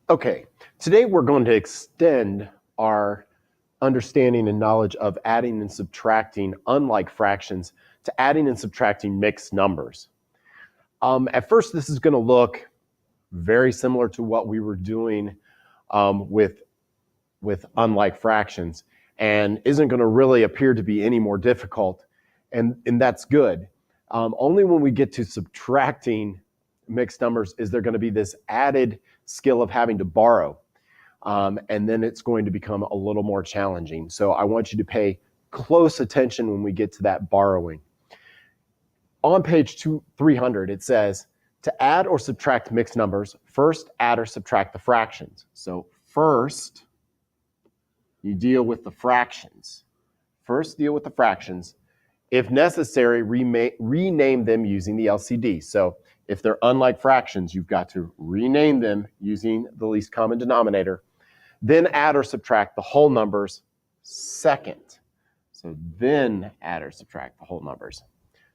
Okay, today we're going to extend our understanding and knowledge of adding and subtracting unlike fractions to adding and subtracting mixed numbers. At first, this is going to look very similar to what we were doing with unlike fractions and isn't going to really appear to be any more difficult, and that's good. Only when we get to subtracting mixed numbers is there going to be this added skill of having to borrow. And then it's going to become a little more challenging. So I want you to pay close attention when we get to that borrowing. On page 300, it says, to add or subtract mixed numbers, first add or subtract the fractions. So first, you deal with the fractions. First, deal with the fractions. If necessary, rename them using the LCD. So if they're unlike fractions, you've got to rename them using the least common denominator. Then add or subtract the whole numbers second. So then add or subtract the whole numbers.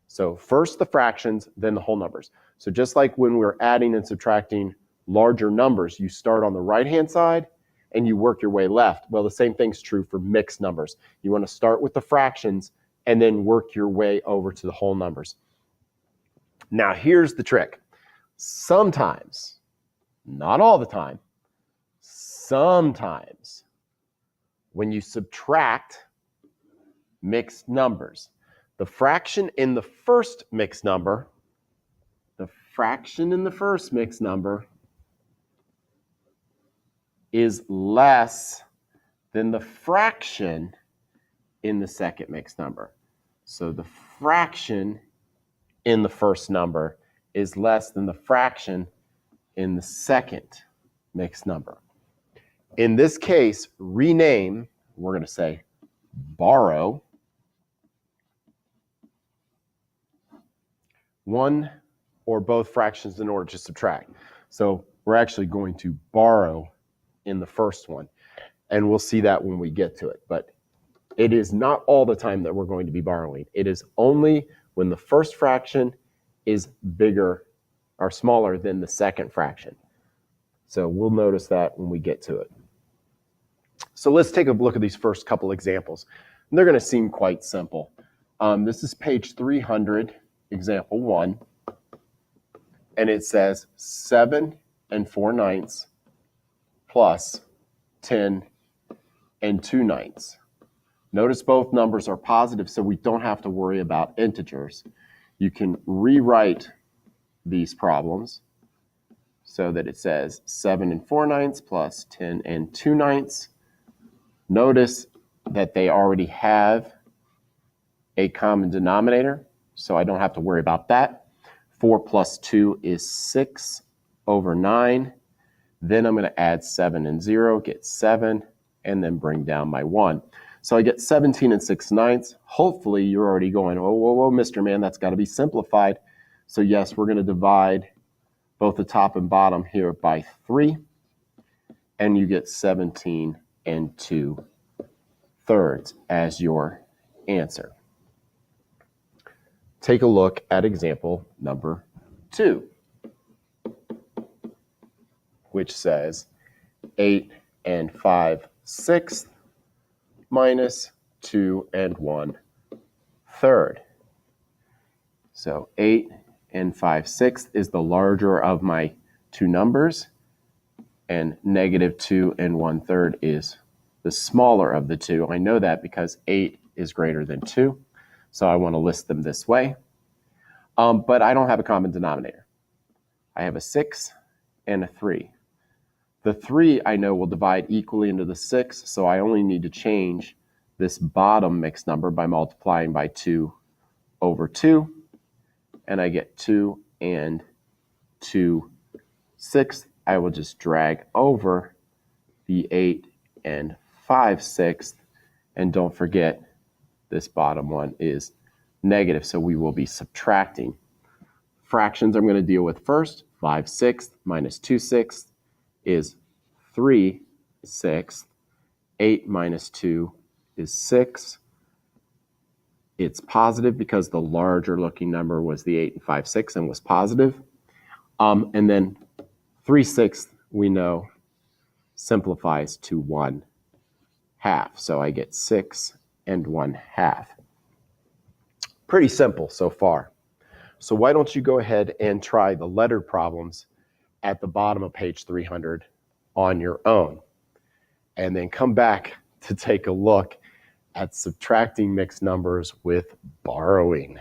So first the fractions, then the whole numbers. So just like when we're adding and subtracting larger numbers, you start on the right-hand side and you work your way left. Well, the same thing's true for mixed numbers. You want to start with the fractions and then work your way over to the whole numbers. Now, here's the trick. Sometimes, not all the time, sometimes when you subtract mixed numbers, the fraction in the first mixed number, is less than the fraction in the second mixed number. So the fraction in the first number is less than the fraction in the second mixed number. In this case, rename, we're going to say borrow one or both fractions in order to subtract. So we're actually going to borrow in the first one, and we'll see that when we get to it. But it is not all the time that we're going to be borrowing. It is only when the first fraction is bigger or smaller than the second fraction. So we'll notice that when we get to it. So let's take a look at these first couple examples. And they're going to seem quite simple. This is page 300, example 1. And it says 7 4/9 plus 10 2/9. Notice both numbers are positive, so we don't have to worry about integers. You can rewrite these problems so that it says 7 4/9 plus 10 2/9. Notice that they already have a common denominator, so I don't have to worry about that. 4 plus 2 is 6 over 9. Then I'm going to add 7 and 0, get 7, and then bring down my 1. So I get 17 6/9. Hopefully you're already going, whoa, Mr. Man, that's got to be simplified. So yes, we're going to divide both the top and bottom here by 3, and you get 17 2/3 as your answer. Take a look at example number 2, which says 8 5/6 minus 2 1/3. So 8 5/6 is the larger of my two numbers, and negative 2 1/3 is the smaller of the two. I know that because 8 is greater than 2, so I want to list them this way. But I don't have a common denominator. I have a 6 and a 3. The 3 I know will divide equally into the 6, so I only need to change this bottom mixed number by multiplying by 2 over 2, and I get 2 2/6. I will just drag over the 8 5/6, and don't forget this bottom one is negative, so we will be subtracting. Fractions I'm going to deal with first. 5/6 minus 2/6 is 3/6. 8 minus 2 is 6. It's positive because the larger looking number was the 8 5/6 and was positive. And then 3/6 we know simplifies to 1/2. So I get 6 and 1/2. Pretty simple so far. So why don't you go ahead and try the lettered problems at the bottom of page 300 on your own, and then come back to take a look at subtracting mixed numbers with borrowing.